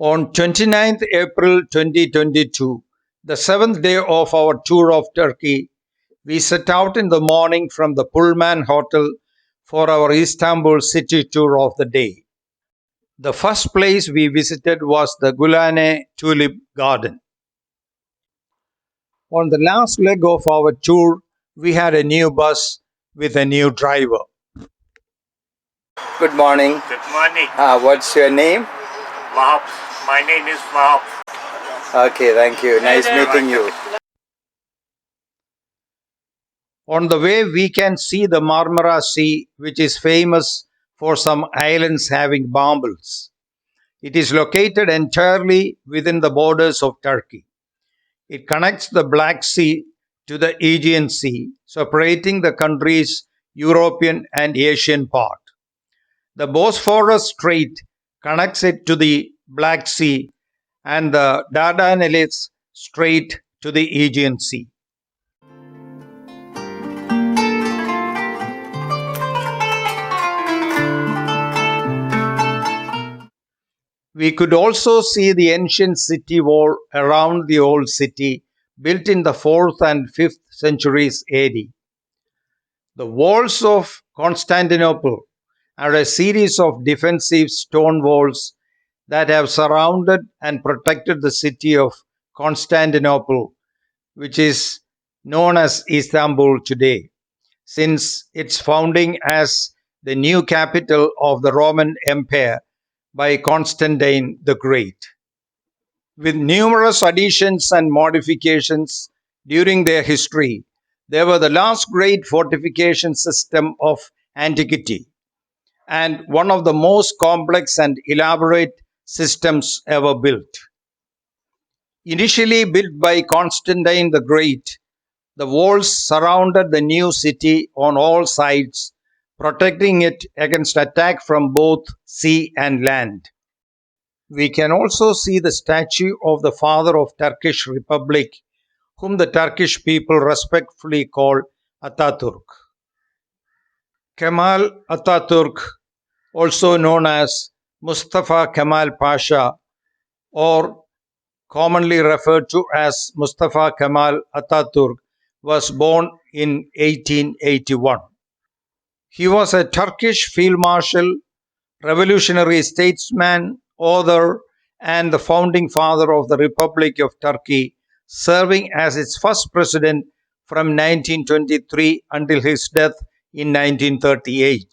On 29th April 2022, the seventh day of our tour of Turkey, we set out in the morning from the Pullman Hotel for our Istanbul city tour of the day. The first place we visited was the Gulhane Tulip garden. On the last leg of our tour, we had a new bus with a new driver. Good morning. Good morning. What's your name? Wahab. My name is Wahab. Okay, thank you. Nice meeting you. On the way, we can see the Marmara Sea, which is famous for some islands having bamboos. It is located entirely within the borders of Turkey. It connects the Black Sea to the Aegean Sea, separating the country's European and Asian part. The Bosphorus Strait connects it to the Black Sea and the Dardanelles Strait to the Aegean Sea. We could also see the ancient city wall around the old city, built in the 4th and 5th centuries AD. The walls of Constantinople are a series of defensive stone walls that have surrounded and protected the city of Constantinople, which is known as Istanbul today, since its founding as the new capital of the Roman Empire by Constantine the Great. With numerous additions and modifications during their history, they were the last great fortification system of antiquity and one of the most complex and elaborate systems ever built. Initially built by Constantine the Great, the walls surrounded the new city on all sides, protecting it against attack from both sea and land. We can also see the statue of the father of Turkish Republic, whom the Turkish people respectfully call Atatürk. Kemal Atatürk, also known as Mustafa Kemal Pasha, or commonly referred to as Mustafa Kemal Atatürk, was born in 1881. He was a Turkish field marshal, revolutionary statesman, author, and the founding father of the Republic of Turkey, serving as its first president from 1923 until his death in 1938.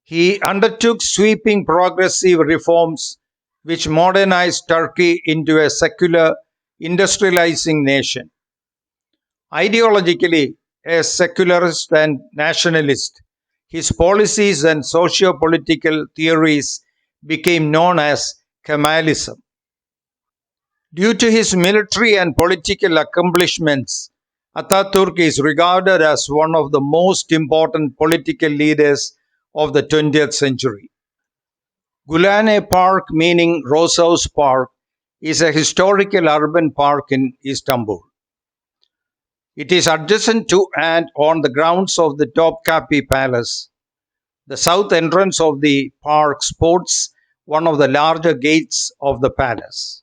He undertook sweeping progressive reforms which modernized Turkey into a secular, industrializing nation. Ideologically, a secularist and nationalist, his policies and socio-political theories became known as Kemalism. Due to his military and political accomplishments, Atatürk is regarded as one of the most important political leaders of the 20th century. Gulhane Park, meaning Rose House Park, is a historical urban park in Istanbul. It is adjacent to and on the grounds of the Topkapi Palace. The south entrance of the park sports one of the larger gates of the palace.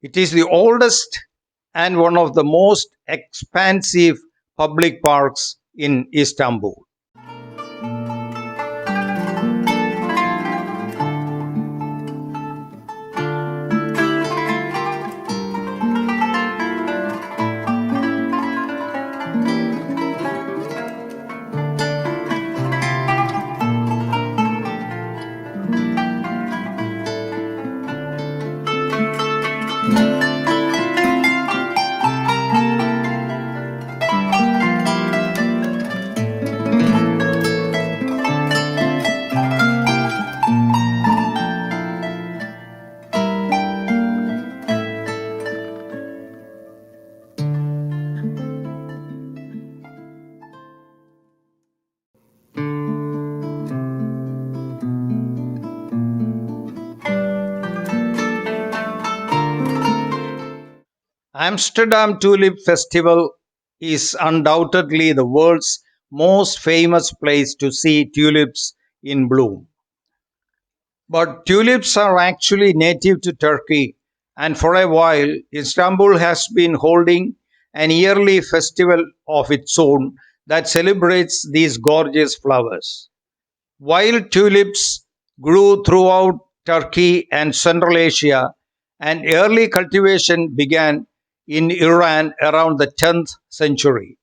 It is the oldest and one of the most expansive public parks in Istanbul. Amsterdam Tulip Festival is undoubtedly the world's most famous place to see tulips in bloom. But tulips are actually native to Turkey, and for a while, Istanbul has been holding an yearly festival of its own that celebrates these gorgeous flowers. Wild tulips grew throughout Turkey and Central Asia, and early cultivation began in Iran around the 10th century.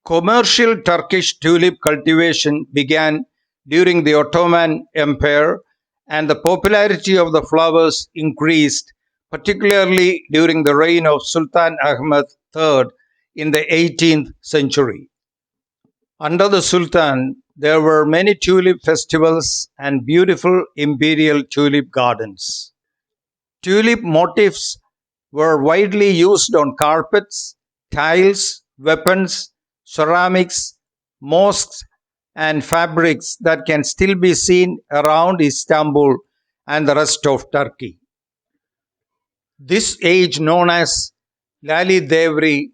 Commercial Turkish tulip cultivation began during the Ottoman Empire, and the popularity of the flowers increased, particularly during the reign of Sultan Ahmed III in the 18th century. Under the Sultan, there were many tulip festivals and beautiful imperial tulip gardens. Tulip motifs were widely used on carpets, tiles, weapons, ceramics, mosques, and fabrics that can still be seen around Istanbul and the rest of Turkey. This age, known as Lali Devri,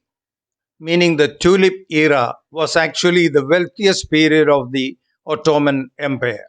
meaning the tulip era, was actually the wealthiest period of the Ottoman Empire.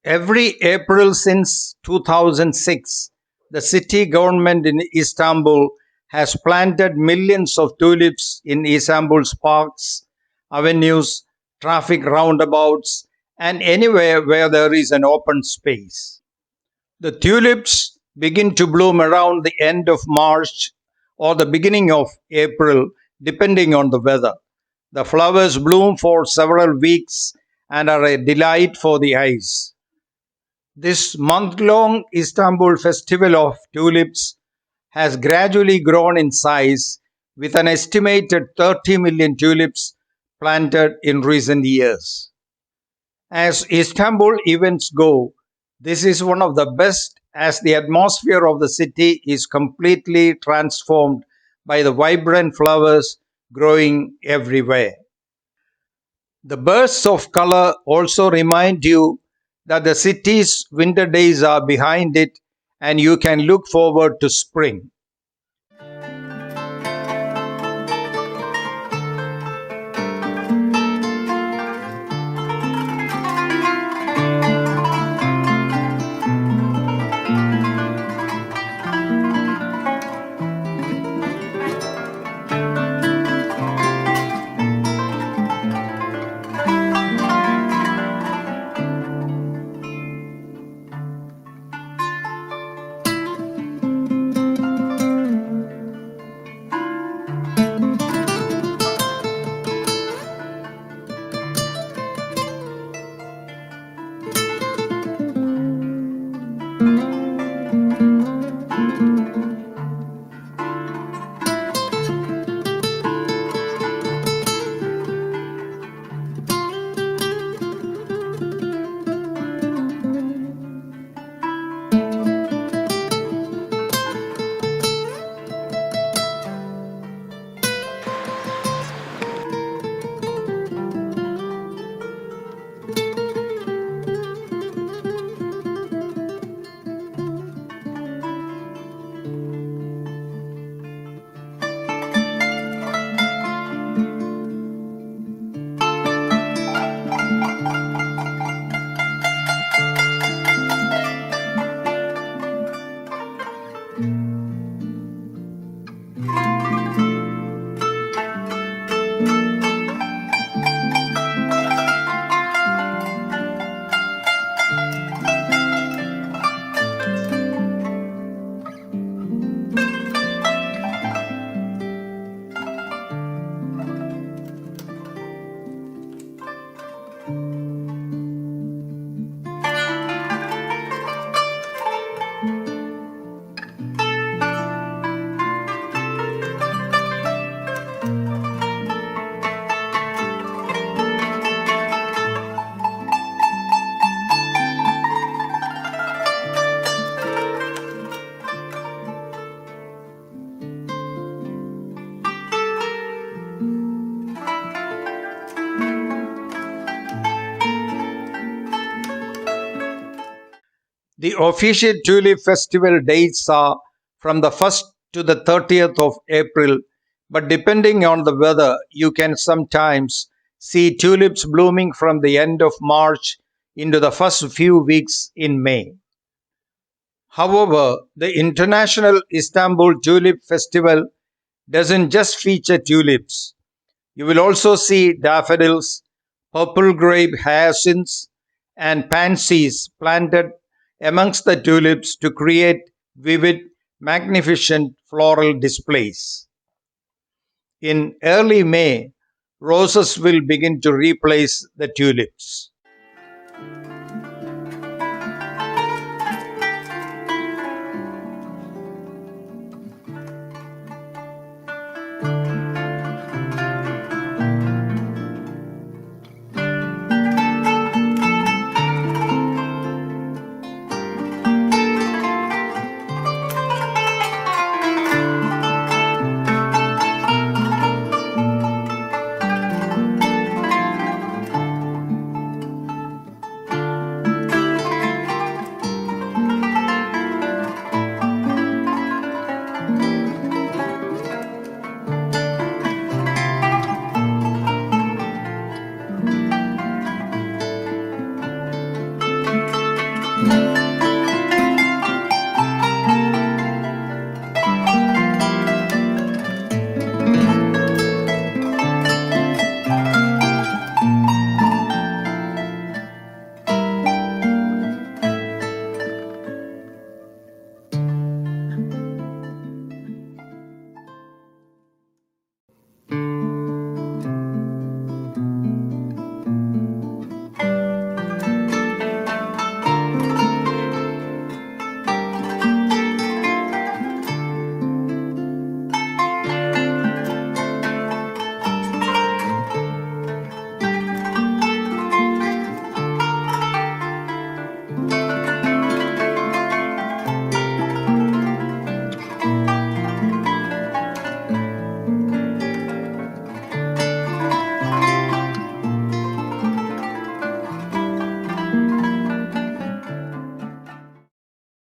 Every April since 2006, the city government in Istanbul has planted millions of tulips in Istanbul's parks, avenues, traffic roundabouts, and anywhere where there is an open space. The tulips begin to bloom around the end of March or the beginning of April, depending on the weather. The flowers bloom for several weeks and are a delight for the eyes. This month long Istanbul Festival of Tulips has gradually grown in size with an estimated 30 million tulips planted in recent years. As Istanbul events go, this is one of the best as the atmosphere of the city is completely transformed by the vibrant flowers growing everywhere. The bursts of color also remind you that the city's winter days are behind it and you can look forward to spring. The official tulip festival dates are from the 1st to the 30th of April, but depending on the weather, you can sometimes see tulips blooming from the end of March into the first few weeks in May. However, the International Istanbul Tulip Festival doesn't just feature tulips. You will also see daffodils, purple grape hyacinths, and pansies planted amongst the tulips to create vivid, magnificent floral displays. In early May, roses will begin to replace the tulips.